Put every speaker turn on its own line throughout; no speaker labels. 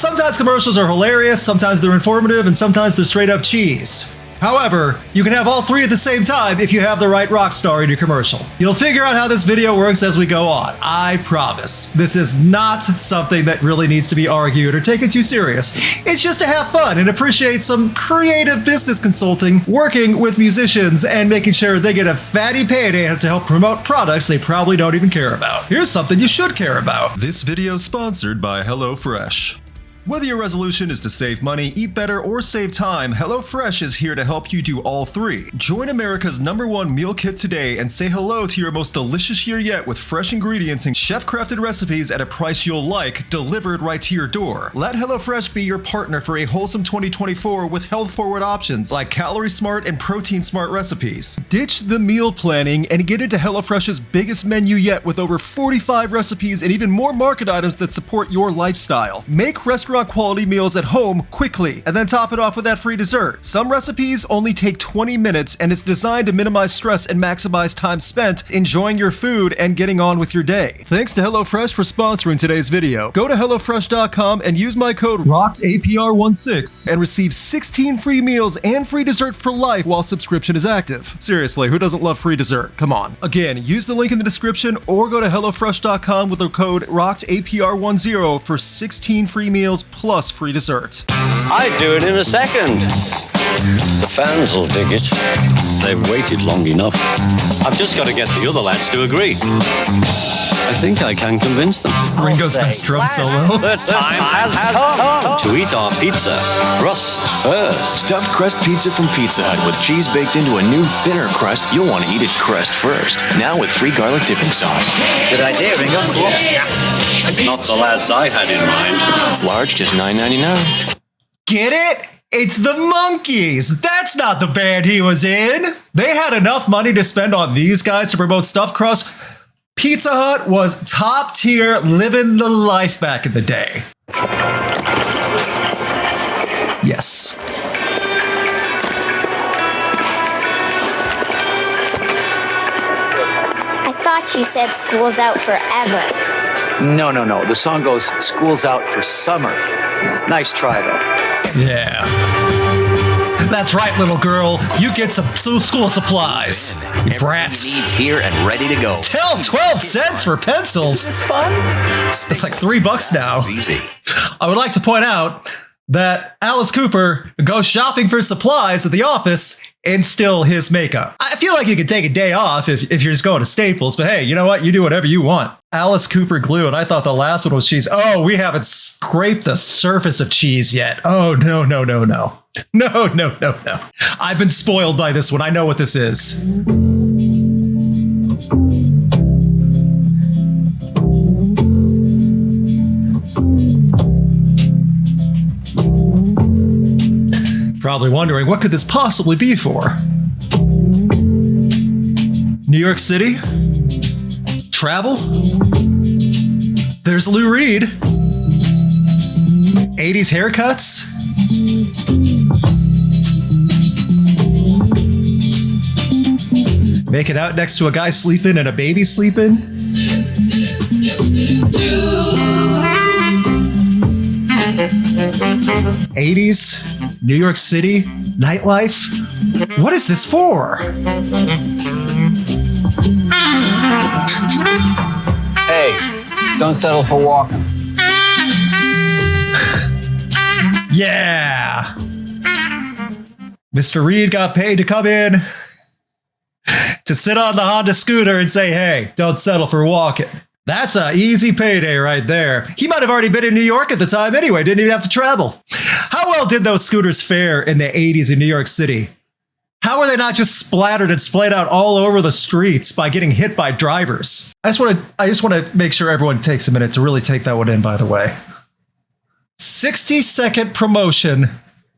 Sometimes commercials are hilarious, sometimes they're informative, and sometimes they're straight up cheese. However, you can have all three at the same time if you have the right rock star in your commercial. You'll figure out how this video works as we go on, I promise. This is not something that really needs to be argued or taken too serious. It's just to have fun and appreciate some creative business consulting, working with musicians, and making sure they get a fatty payday to help promote products they probably don't even care about. Here's something you should care about. This video is sponsored by HelloFresh. Whether your resolution is to save money, eat better, or save time, HelloFresh is here to help you do all three. Join America's #1 meal kit today and say hello to your most delicious year yet with fresh ingredients and chef-crafted recipes at a price you'll like, delivered right to your door. Let HelloFresh be your partner for a wholesome 2024 with health-forward options like calorie-smart and protein-smart recipes. Ditch the meal planning and get into HelloFresh's biggest menu yet with over 45 recipes and even more market items that support your lifestyle. Make restaurant quality meals at home quickly and then top it off with that free dessert. Some recipes only take 20 minutes and it's designed to minimize stress and maximize time spent enjoying your food and getting on with your day. Thanks to HelloFresh for sponsoring today's video. Go to HelloFresh.com and use my code ROCKEDAPR16 and receive 16 free meals and free dessert for life while subscription is active. Seriously, who doesn't love free dessert? Come on. Again, use the link in the description or go to HelloFresh.com with the code ROCKEDAPR10 for 16 free meals plus free dessert.
I'd do it in a second. The fans will dig it. They've waited long enough. I've just got to get the other lads to agree. I think I can convince them.
Ringo's best drum solo.
The time has come to eat our pizza. Crust first.
Stuffed crust pizza from Pizza Hut with cheese baked into a new, thinner crust. You'll want to eat it crust first. Now with free garlic dipping sauce.
Good idea, Ringo. Cool.
Not the lads I had in mind.
Large, just $9.99.
Get it? It's the Monkees! That's not the band he was in! They had enough money to spend on these guys to promote stuffed crust. Pizza Hut was top tier, living the life back in the day. Yes.
I thought you said school's out forever.
No. The song goes, school's out for summer. Nice try, though.
Yeah. That's right, little girl. You get some school supplies. You brat.
Needs here and ready to go.
12 cents for pencils.
Is this fun?
It's like $3 now.
Easy.
I would like to point out that Alice Cooper goes shopping for supplies at the office and still his makeup. I feel like you could take a day off if you're just going to Staples, but hey, you know what? You do whatever you want. Alice Cooper glue, and I thought the last one was cheese. Oh, we haven't scraped the surface of cheese yet. Oh, no. No. I've been spoiled by this one. I know what this is. Probably wondering, what could this possibly be for? New York City? Travel? There's Lou Reed. 80s haircuts? Make it out next to a guy sleeping and a baby sleeping? '80s, New York City, nightlife. What is this for?
Hey, don't settle for walking.
Yeah. Mr. Reed got paid to come in to sit on the Honda scooter and say, hey, don't settle for walking. That's an easy payday right there. He might have already been in New York at the time anyway, didn't even have to travel. How well did those scooters fare in the 80s in New York City? How were they not just splattered and splayed out all over the streets by getting hit by drivers? I just want to make sure everyone takes a minute to really take that one in, by the way. 60-second promotion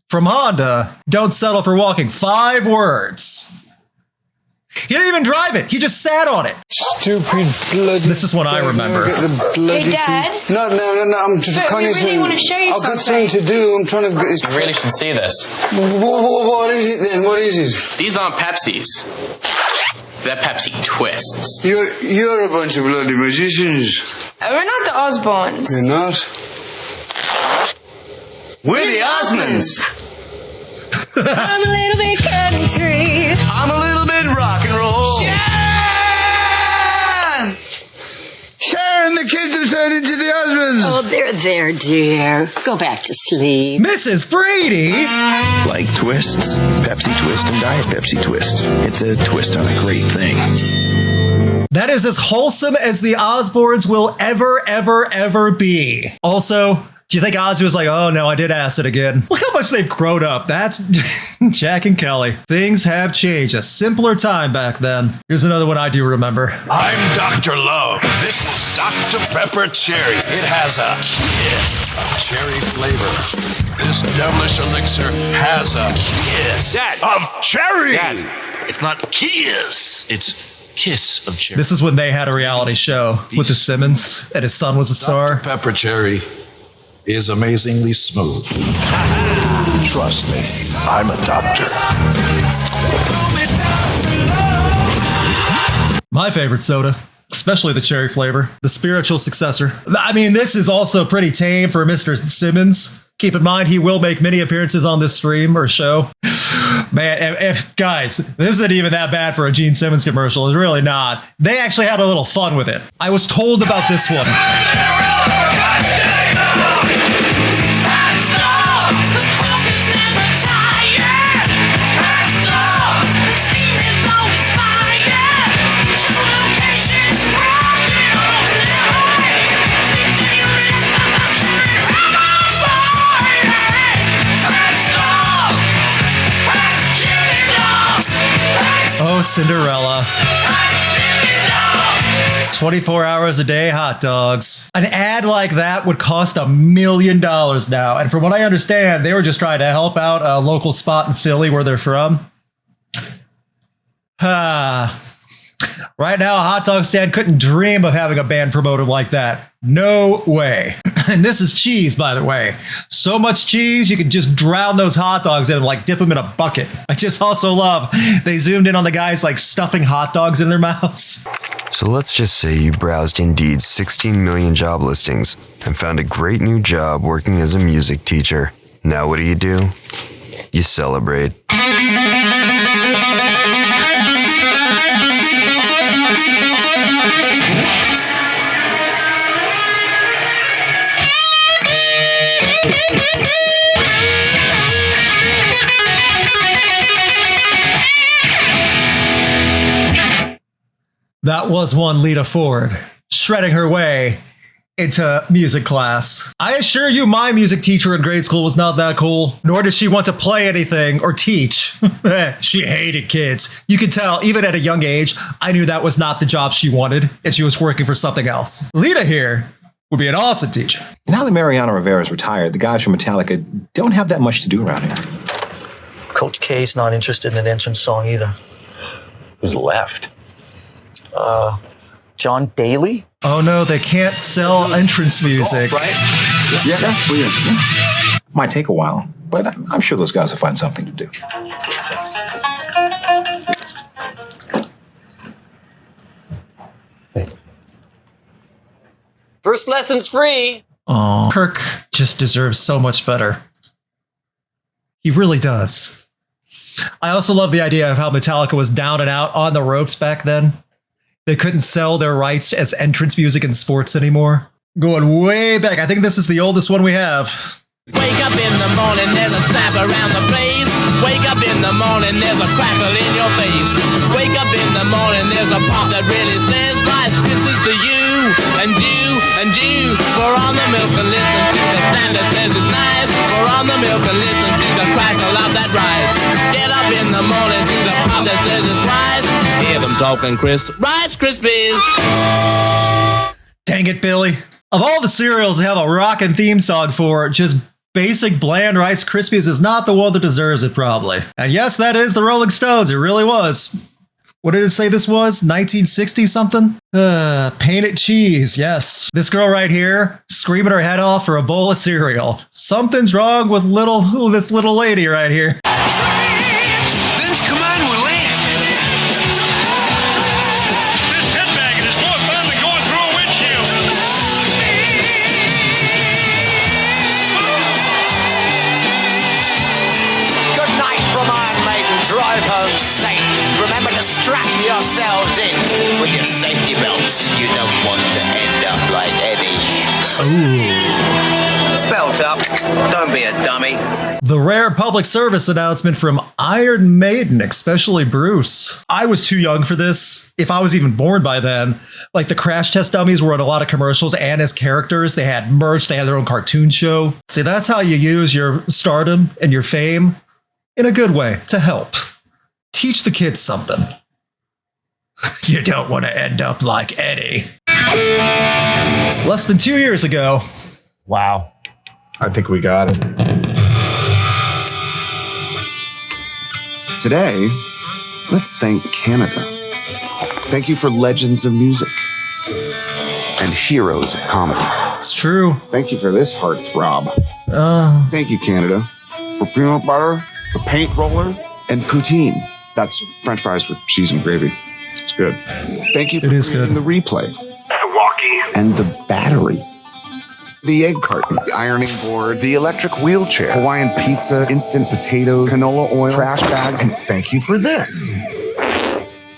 from Honda. Don't settle for walking. 5 words. He didn't even drive it. He just sat on it.
Stupid bloody...
This is what I remember.
Hey,
Dad?
No. I'm just...
But we really want to show you
I've got
something.
something to do. I'm trying to get this...
You really should see this.
What is it then? What is it?
These aren't Pepsis. They're Pepsi Twists.
You're a bunch of bloody magicians.
We're not the Osbournes.
You're not?
We're the Osmonds.
I'm a little bit country.
I'm a little bit rock and roll.
Sharon, the kids have turned into the Osmonds.
Oh, they're there, dear. Go back to sleep.
Mrs. Brady!
Like twists, Pepsi Twist and Diet Pepsi Twist. It's a twist on a great thing.
That is as wholesome as the Osbournes will ever be. Also, do you think Ozzy was like, oh no, I did acid again? Look how much they've grown up. That's Jack and Kelly. Things have changed. A simpler time back then. Here's another one I do remember.
I'm Dr. Love. This is Dr. Pepper Cherry. It has a kiss of cherry flavor. This devilish elixir has a kiss of cherry.
Dad, it's not kiss. It's kiss of cherry.
This is when they had a reality show with the Simmons, and his son was a star.
Dr. Pepper Cherry is amazingly smooth. Trust me, I'm a doctor.
My favorite soda, especially the cherry flavor, the spiritual successor. I mean, this is also pretty tame for Mr. Simmons. Keep in mind, he will make many appearances on this stream or show. Man, guys, this isn't even that bad for a Gene Simmons commercial. It's really not. They actually had a little fun with it. I was told about this one. Oh, Cinderella. 24 hours a day hot dogs. An ad like that would cost $1 million now. And from what I understand, they were just trying to help out a local spot in Philly where they're from. Right now, a hot dog stand couldn't dream of having a band promoted like that. No way. And this is cheese, by the way. So much cheese, you could just drown those hot dogs in and like dip them in a bucket. I just also love they zoomed in on the guys like stuffing hot dogs in their mouths.
So let's just say you browsed Indeed's 16 million job listings and found a great new job working as a music teacher. Now what do? You celebrate.
That was one Lita Ford, shredding her way into music class. I assure you my music teacher in grade school was not that cool, nor did she want to play anything or teach. She hated kids. You could tell, even at a young age, I knew that was not the job she wanted, and she was working for something else. Lita here would be an awesome teacher.
Now that Mariano Rivera's retired, the guys from Metallica don't have that much to do around here.
Coach K's not interested in an entrance song either.
Who's left?
John Daly?
Oh no, they can't sell entrance music.
Right? Yeah. Might take a while, but I'm sure those guys will find something to do.
First lesson's free.
Oh, Kirk just deserves so much better. He really does. I also love the idea of how Metallica was down and out on the ropes back then. They couldn't sell their rights as entrance music in sports anymore. Going way back. I think this is the oldest one we have.
Wake up in the morning, there's a snap around the place. Wake up in the morning, there's a crackle in your face. Wake up in the morning, there's a pop that really says Rice Krispies to you and you and you. Pour on the milk and listen to the stand that says it's nice. Pour on the milk and listen to the crackle of that rice. Get up in the morning to the pop that says it's rice. Hear them talking Rice Krispies.
Dang it, Billy. Of all the cereals to have a rockin' theme song for, just basic bland Rice Krispies is not the one that deserves it, probably. And yes, that is the Rolling Stones. It really was. What did it say this was? 1960 something? Painted cheese, yes. This girl right here, screaming her head off for a bowl of cereal. Something's wrong with this little lady right here.
Vince, come on, we'll land. This headbanging is more fun than going through a windshield.
to strap yourselves in with your safety belts. You don't want to end up like Eddie.
Ooh.
Belt up. Don't be a dummy.
The rare public service announcement from Iron Maiden, especially Bruce. I was too young for this. If I was even born by then, like the crash test dummies were in a lot of commercials and as characters. They had merch. They had their own cartoon show. See, that's how you use your stardom and your fame in a good way to help. Teach the kids something. You don't want to end up like Eddie. Less than 2 years ago.
Wow. I think we got it.
Today, let's thank Canada. Thank you for legends of music and heroes of comedy.
It's true.
Thank you for this heartthrob. Thank you, Canada, for peanut butter, the paint roller, and poutine. That's French fries with cheese and gravy. It's good. Thank you for creating the replay.
Milwaukee.
And the battery. The egg carton, the ironing board, the electric wheelchair, Hawaiian pizza, instant potatoes, canola oil, trash bags, and thank you for this.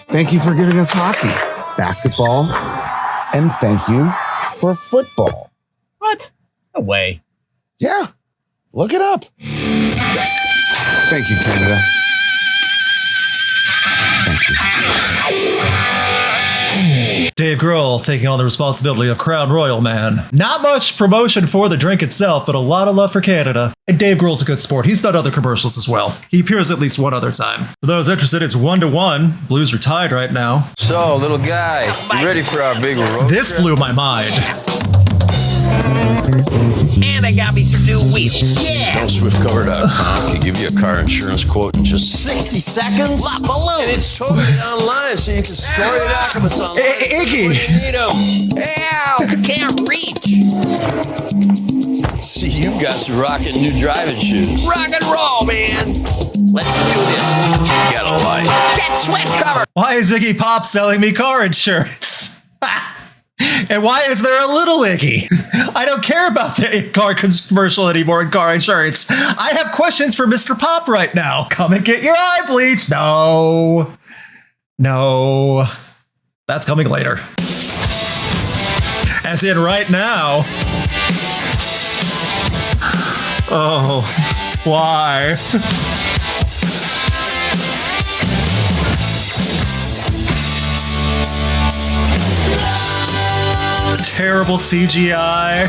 Thank you for giving us hockey, basketball, and thank you for football.
What? No way.
Yeah. Look it up. Thank you, Canada. Thank you.
Dave Grohl taking on the responsibility of Crown Royal Man. Not much promotion for the drink itself, but a lot of love for Canada. And Dave Grohl's a good sport. He's done other commercials as well. He appears at least one other time. For those interested, it's 1-1. Blues are tied right now.
So, little guy, you ready for our big road
This
trip?
blew my mind.
And I got me some new wheels. Yeah.
Swiftcover.com can give you a car insurance quote in just
60 seconds? La balloon.
And it's totally online, so you can store your documents online.
Iggy.
Ow, can't reach.
See, you've got some rockin' new driving shoes.
Rock and roll, man. Let's do this.
Get a life.
Get Swiftcover.
Why is Iggy Pop selling me car insurance? And why is there a little Iggy? I don't care about the car commercial anymore in car insurance. I have questions for Mr. Pop right now. Come and get your eye bleached. No. That's coming later. As in right now. Oh, why? Terrible CGI.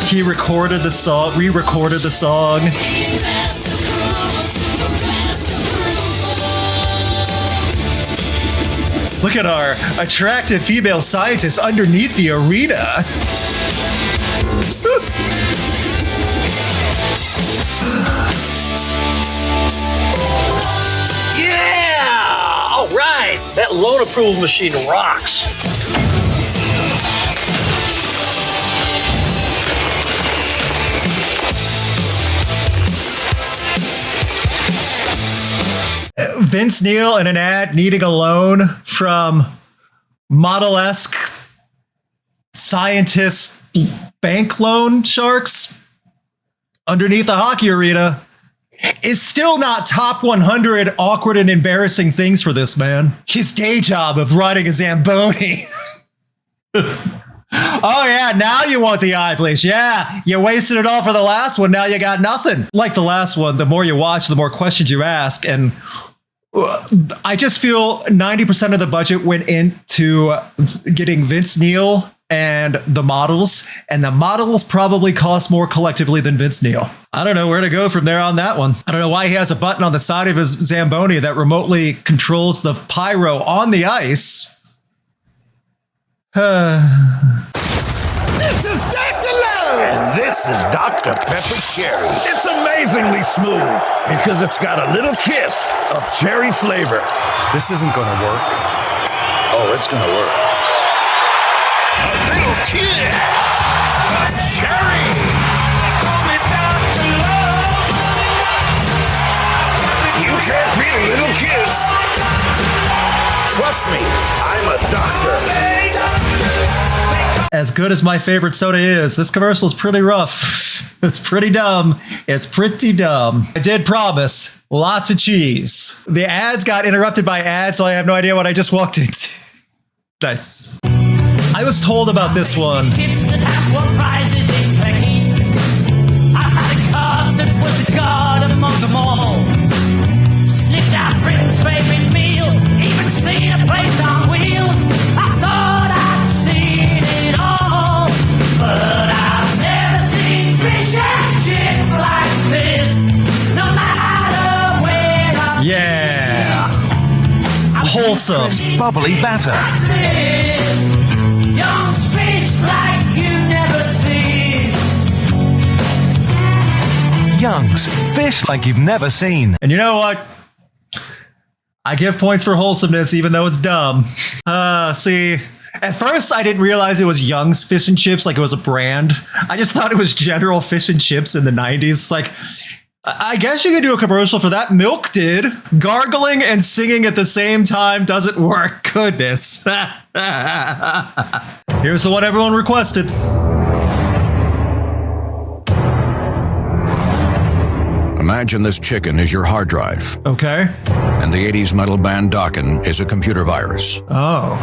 He recorded the song, re-recorded the song. Look at our attractive female scientist underneath the arena.
All right, that loan approval machine rocks.
Vince Neil in an ad needing a loan from model-esque scientist bank loan sharks underneath a hockey arena is still not top 100 awkward and embarrassing things for this man. His day job of riding a Zamboni. Oh yeah, now you want the eye bleach. Yeah, you wasted it all for the last one. Now you got nothing. Like the last one, the more you watch, the more questions you ask. And I just feel 90% of the budget went into getting Vince Neil and the models probably cost more collectively than Vince Neil. I don't know where to go from there on that one. I don't know why he has a button on the side of his Zamboni that remotely controls the pyro on the ice.
This is Dr. Love! And this is Dr. Pepper Cherry. It's amazingly smooth because it's got a little kiss of cherry flavor.
This isn't gonna work.
Oh, it's gonna work. A little kiss of cherry. Call me Dr. Love. You can't beat a little kiss. Trust me, I'm a doctor.
As good as my favorite soda is, this commercial is pretty rough. It's pretty dumb. It's pretty dumb. I did promise lots of cheese. The ads got interrupted by ads, so I have no idea what I just walked into. Nice. I was told about this one. Yeah. Wholesome.
Bubbly batter.
Young fish like you never seen.
Young's fish like you've never seen.
And you know what? I give points for wholesomeness, even though it's dumb. See, at first I didn't realize it was Young's Fish and Chips, like it was a brand. I just thought it was General Fish and Chips in the 90s. Like, I guess you could do a commercial for that. Milk did. Gargling and singing at the same time doesn't work. Goodness. Here's the one everyone requested.
Imagine this chicken is your hard drive.
Okay.
And the 80s metal band Dokken is a computer virus.
Oh.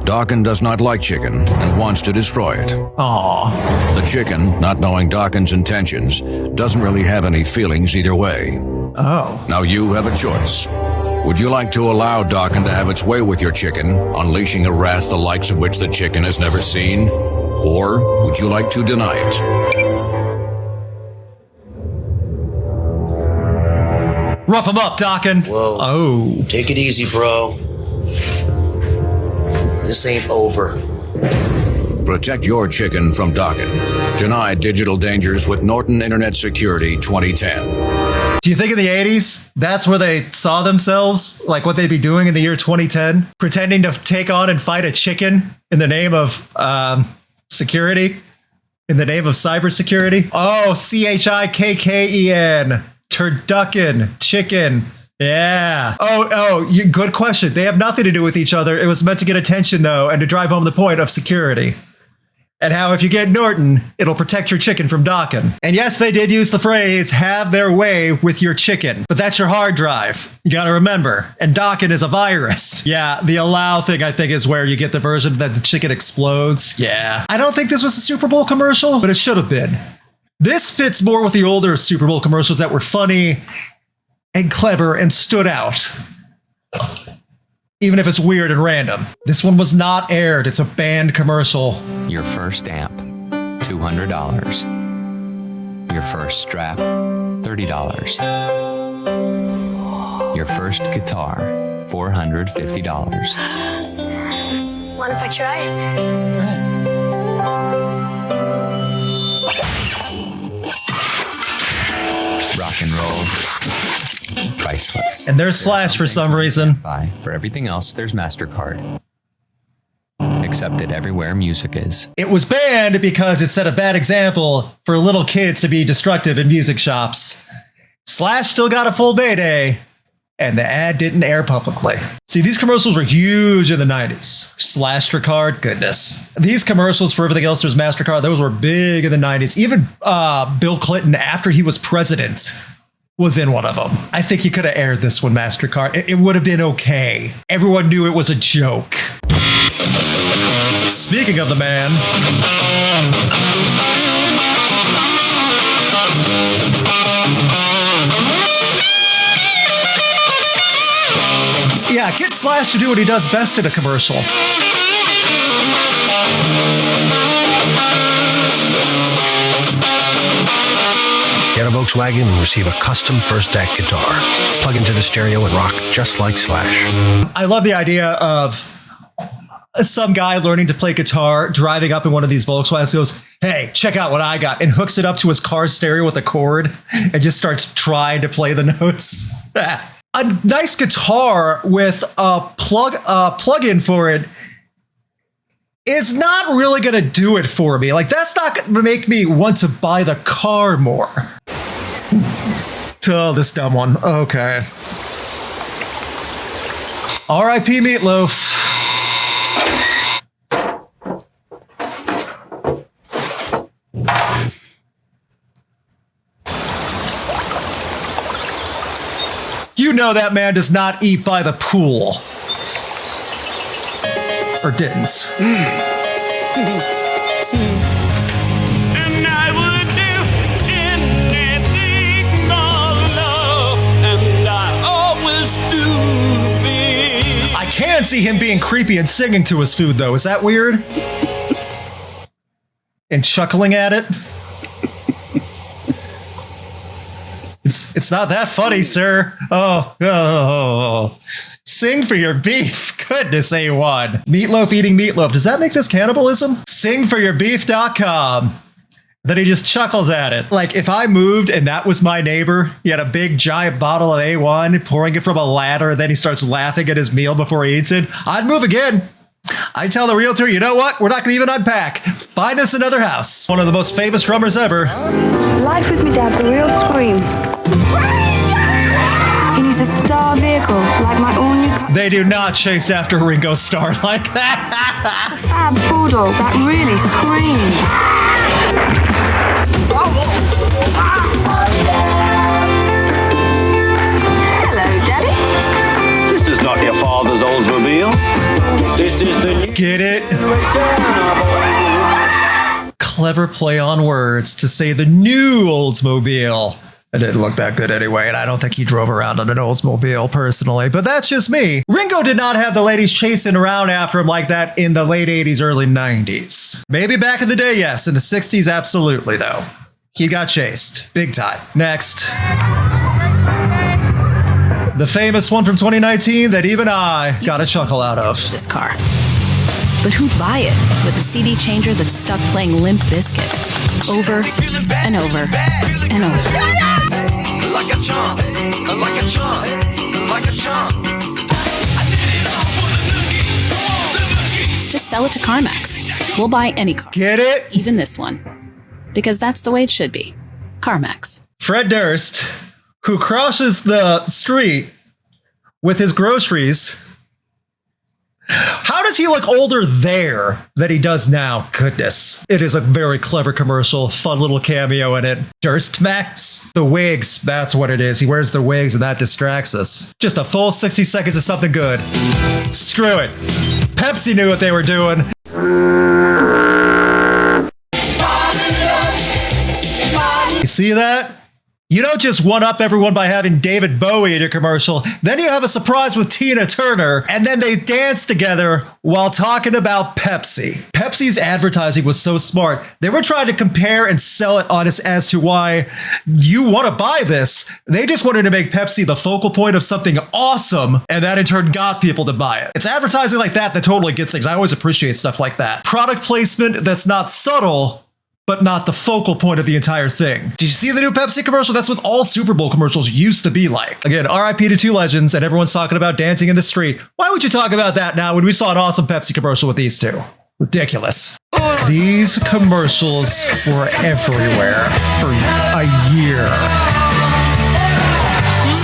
Dokken does not like chicken and wants to destroy it.
Aww.
The chicken, not knowing Dokken's intentions, doesn't really have any feelings either way.
Oh.
Now you have a choice. Would you like to allow Dokken to have its way with your chicken, unleashing a wrath the likes of which the chicken has never seen? Or would you like to deny it?
Rough him up, Dokken.
Whoa.
Oh.
Take it easy, bro. This ain't over.
Protect your chicken from Dokken. Deny digital dangers with Norton Internet Security 2010.
Do you think in the 80s, that's where they saw themselves? Like what they'd be doing in the year 2010? Pretending to take on and fight a chicken in the name of security? In the name of cybersecurity? Oh, CHIKKEN. Turducken. Chicken. Yeah. Good question. They have nothing to do with each other. It was meant to get attention, though, and to drive home the point of security. And how if you get Norton, it'll protect your chicken from Dokken. And yes, they did use the phrase, have their way with your chicken. But that's your hard drive. You gotta remember. And Dokken is a virus. Yeah, the allow thing, I think, is where you get the version that the chicken explodes. Yeah. I don't think this was a Super Bowl commercial, but it should have been. This fits more with the older Super Bowl commercials that were funny and clever and stood out. Even if it's weird and random. This one was not aired. It's a banned commercial.
Your first amp, $200. Your first strap, $30. Your first guitar, $450.
Mind if I try?
Rock and roll. Priceless.
And there's Slash for some reason.
For everything else, there's Mastercard. Accepted everywhere music is.
It was banned because it set a bad example for little kids to be destructive in music shops. Slash still got a full payday, and the ad didn't air publicly. See, these commercials were huge in the 90s. Slashtercard, goodness. These commercials for everything else, there's Mastercard, those were big in the 90s. Even Bill Clinton, after he was president, was in one of them. I think he could have aired this one, Mastercard. It would have been okay. Everyone knew it was a joke. Speaking of the man, yeah, get Slash to do what he does best in a commercial.
Get a Volkswagen and receive a custom first deck guitar. Plug into the stereo and rock just like Slash.
I love the idea of some guy learning to play guitar, driving up in one of these Volkswagens, goes, hey, check out what I got, and hooks it up to his car stereo with a cord and just starts trying to play the notes. A nice guitar with a plug-in for it is not really going to do it for me. Like, that's not going to make me want to buy the car more. Oh, this dumb one. Okay. R.I.P. Meatloaf. You know that man does not eat by the pool. Or didn't.
And I would do anything for love, and I always do this.
I can see him being creepy and singing to his food, though. Is that weird? And chuckling at it? It's not that funny, sir. Oh. Sing for your beef. Goodness, A1. Meatloaf eating meatloaf. Does that make this cannibalism? Singforyourbeef.com. Then he just chuckles at it. Like, if I moved and that was my neighbor, he had a big giant bottle of A1, pouring it from a ladder, and then he starts laughing at his meal before he eats it, I'd move again. I'd tell the realtor, you know what? We're not going to even unpack. Find us another house. One of the most famous drummers ever.
Life with me, Dad's a real scream. He needs a Starr vehicle, like my own new car.
They do not chase after Ringo Starr like that.
A fab bulldog that really screams. Hello, Daddy.
This is not your father's Oldsmobile. This is the new...
Get it? Clever play on words to say the new Oldsmobile. It didn't look that good anyway, and I don't think he drove around on an Oldsmobile personally, but that's just me. Ringo did not have the ladies chasing around after him like that in the late 80s, early 90s. Maybe back in the day, yes. In the 60s, absolutely, though. He got chased. Big time. Next. The famous one from 2019 that even I got a chuckle out of.
This car. But who'd buy it with a CD changer that's stuck playing Limp Bizkit over and over and over?
Like a chump, like a chump, like a chump.
Just sell it to CarMax. We'll buy any car.
Get it?
Even this one. Because that's the way it should be. CarMax.
Fred Durst, who crosses the street with his groceries. How does he look older there than he does now? Goodness. It is a very clever commercial, fun little cameo in it. Durst Max? The wigs, that's what it is. He wears the wigs and that distracts us. Just a full 60 seconds of something good. Screw it. Pepsi knew what they were doing. You see that? You don't just one-up everyone by having David Bowie in your commercial. Then you have a surprise with Tina Turner, and then they dance together while talking about Pepsi. Pepsi's advertising was so smart. They were trying to compare and sell it on us as to why you want to buy this. They just wanted to make Pepsi the focal point of something awesome, and that in turn got people to buy it. It's advertising like that that totally gets things. I always appreciate stuff like that. Product placement that's not subtle, but not the focal point of the entire thing. Did you see the new Pepsi commercial? That's what all Super Bowl commercials used to be like. Again, RIP to two legends, and everyone's talking about dancing in the street. Why would you talk about that now when we saw an awesome Pepsi commercial with these two? Ridiculous. These commercials were everywhere for a year.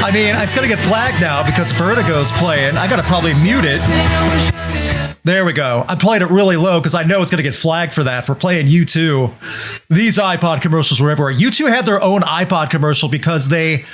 I mean, it's gonna get flagged now because Vertigo's playing. I gotta probably mute it. There we go. I played it really low because I know it's going to get flagged for that, for playing U2. These iPod commercials were everywhere. U2 had their own iPod commercial because they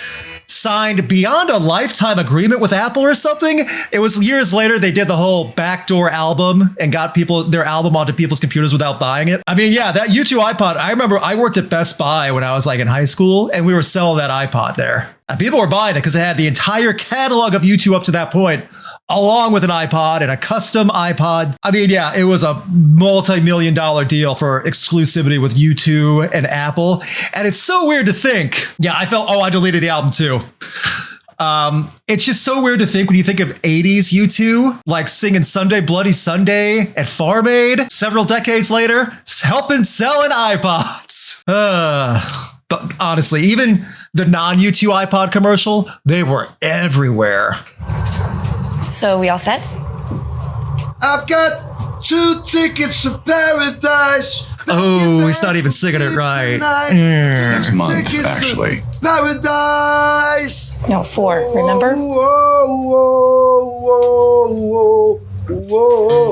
signed beyond a lifetime agreement with Apple or something. It was years later they did the whole backdoor album and got their album onto people's computers without buying it. I mean, yeah, that U2 iPod, I remember I worked at Best Buy when I was like in high school, and we were selling that iPod there. And people were buying it because it had the entire catalog of U2 up to that point, along with an iPod and a custom iPod. I mean, yeah, it was a multi-million-dollar deal for exclusivity with U2 and Apple. And it's so weird to think. Yeah, I deleted the album too. It's just so weird to think when you think of 80s U2, like singing Sunday Bloody Sunday at Farm Aid several decades later, helping selling iPods. But honestly, even the non-U2 iPod commercial, they were everywhere.
So we all set?
I've got 2 tickets to paradise.
Oh, he's not even singing it right.
It's next month, actually.
Paradise.
No, 4, remember?
Whoa, whoa, whoa, whoa, whoa.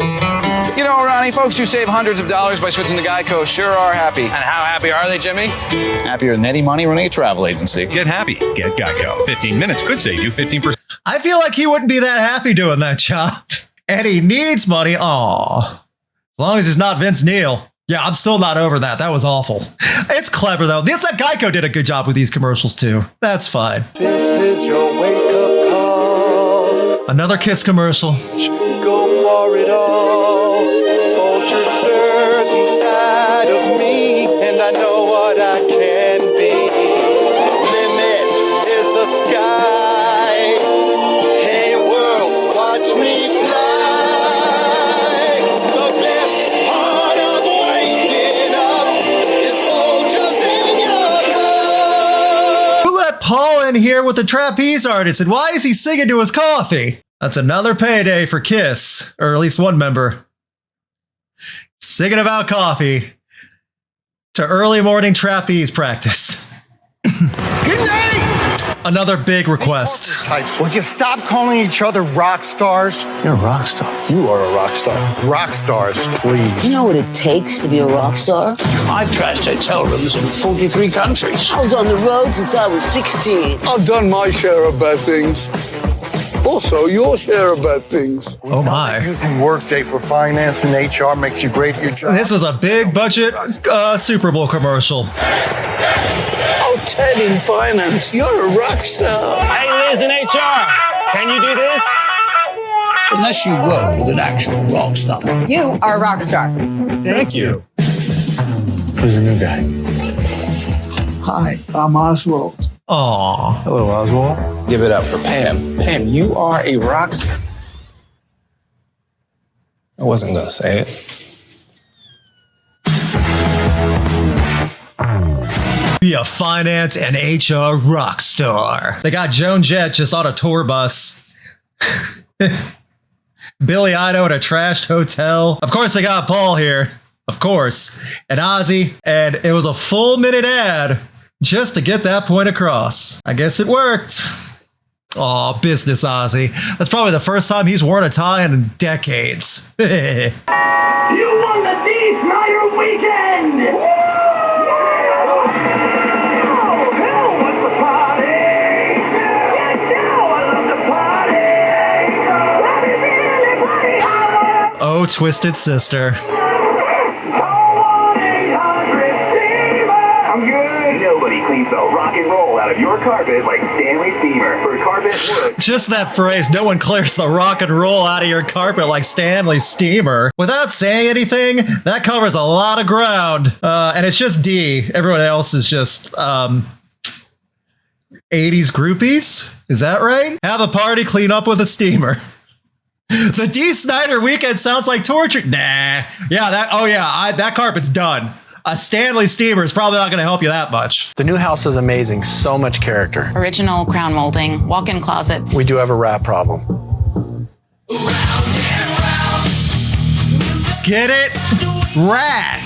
You know, Ronnie, folks who save hundreds of dollars by switching to Geico sure are happy. And how happy are they, Jimmy? Happier than any money running a travel agency.
Get happy. Get Geico. 15 minutes could save you 15%.
I feel like he wouldn't be that happy doing that job. And he needs money. Aw. As long as he's not Vince Neil. Yeah, I'm still not over that. That was awful. It's clever, though. That Geico did a good job with these commercials, too. That's fine.
This is your wake-up call.
Another Kiss commercial.
Go for it all. Vulture stirs inside of me, and I know what I can be. Limit is the sky. Hey world, watch me fly. The best part of waking up is vultures in your love.
Who let Paul in here with the trapeze artist, and why is he singing to his coffee? That's another payday for Kiss, or at least one member. Singing about coffee to early morning trapeze practice.
Good night!
Another big request.
Would you stop calling each other rock stars?
You're a rock star.
You are a rock star. Rock stars, please.
You know what it takes to be a rock star?
I've trashed hotel rooms in 43 countries.
I was on the road since I was 16.
I've done my share of bad things. Also, your share of bad things.
Oh my.
Using Workday for finance and HR makes you great at your job.
This was a big budget Super Bowl commercial.
Oh, Ted in finance, you're a rock star.
Hey, Liz in HR, can you do this?
Unless you work with an actual rock star.
You are a rock star.
Thank you.
Who's the new guy? Hi, I'm Oswald.
Aw.
Hello, Oswald.
Give it up for Pam. Pam, you are a rock star. I wasn't going to say it.
Be a finance and HR rock star. They got Joan Jett just on a tour bus. Billy Idol at a trashed hotel. Of course, they got Paul here. Of course. And Ozzy. And it was a full minute ad just to get that point across. I guess it worked. Aw, business Ozzy. That's probably the first time he's worn a tie in decades.
You won the Dee Snider weekend! Hell, what's the party? Yeah, I love the party!
Oh, Twisted Sister.
Nobody cleans the rock and roll out of your carpet like Stanley Steamer. For carpet wood.
Just that phrase, no one clears the rock and roll out of your carpet like Stanley Steamer. Without saying anything, that covers a lot of ground. And it's just D. Everyone else is just 80s groupies. Is that right? Have a party, clean up with a steamer. The Dee Snider weekend sounds like torture. Nah. Yeah, that carpet's done. A Stanley Steamer is probably not going to help you that much.
The new house is amazing. So much character.
Original crown molding, walk-in closet.
We do have a rat problem.
Get it? Rat.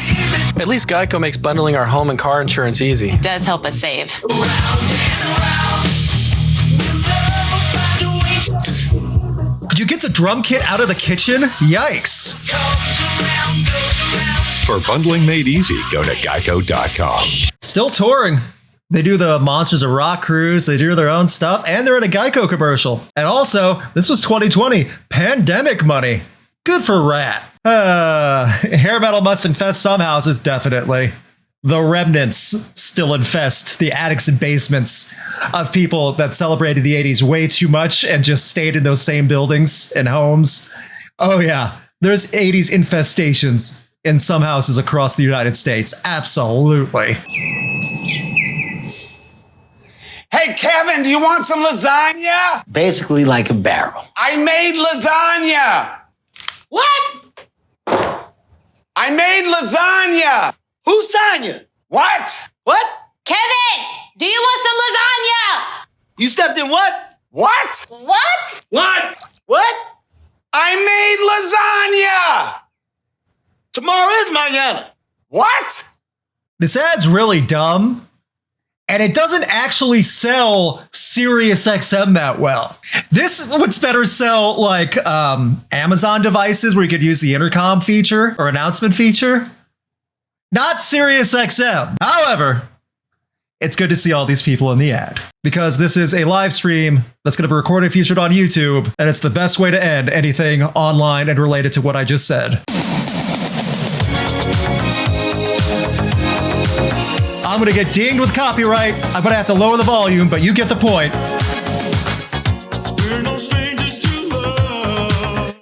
At least Geico makes bundling our home and car insurance easy.
It does help us save.
Could you get the drum kit out of the kitchen? Yikes.
For bundling made easy, go to geico.com.
Still touring. They do the Monsters of Rock cruise, they do their own stuff, and they're in a Geico commercial. And also, this was 2020, pandemic money. Good for Rat. Hair metal must infest some houses, definitely. The remnants still infest the attics and basements of people that celebrated the 80s way too much and just stayed in those same buildings and homes. Oh yeah, there's 80s infestations in some houses across the United States. Absolutely.
Hey, Kevin, do you want some lasagna?
Basically like a barrel.
I made lasagna. What? I made lasagna.
Who's Tanya?
What?
What?
Kevin, do you want some lasagna?
You stepped in what?
What?
What?
What? What?
I made lasagna.
Tomorrow is mañana.
What?
This ad's really dumb. And it doesn't actually sell Sirius XM that well. This would better sell like Amazon devices where you could use the intercom feature or announcement feature. Not Sirius XM. However, it's good to see all these people in the ad because this is a live stream that's going to be recorded and featured on YouTube, and it's the best way to end anything online and related to what I just said. I'm going to get dinged with copyright. I'm going to have to lower the volume, but you get the point.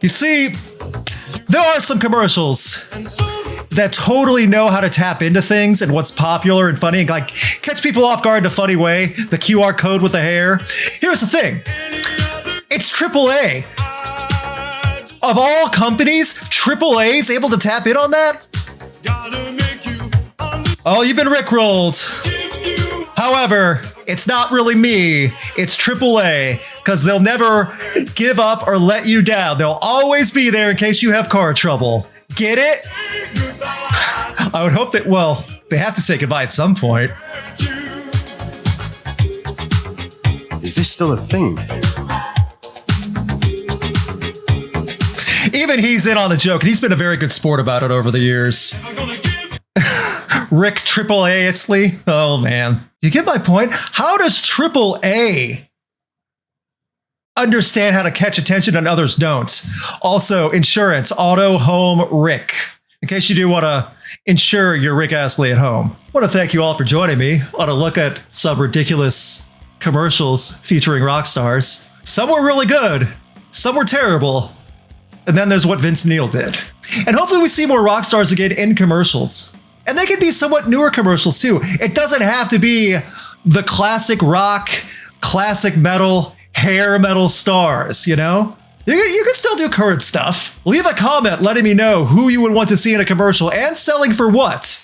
You see, there are some commercials that totally know how to tap into things and what's popular and funny and like catch people off guard in a funny way. The QR code with the hair. Here's the thing. It's AAA. Of all companies, AAA is able to tap in on that? Oh, you've been rickrolled. However, it's not really me. It's AAA because they'll never give up or let you down. They'll always be there in case you have car trouble. Get it? I would hope that, well, they have to say goodbye at some point.
Is this still a thing?
Even he's in on the joke, and he's been a very good sport about it over the years. Rick AAA Astley. Oh, man. You get my point? How does AAA understand how to catch attention and others don't? Also, insurance, auto, home, Rick. In case you do want to insure your Rick Astley at home. I want to thank you all for joining me on a look at some ridiculous commercials featuring rock stars. Some were really good, some were terrible, and then there's what Vince Neil did. And hopefully we see more rock stars again in commercials. And they can be somewhat newer commercials too. It doesn't have to be the classic rock, classic metal, hair metal stars, you know? You can still do current stuff. Leave a comment letting me know who you would want to see in a commercial and selling for what.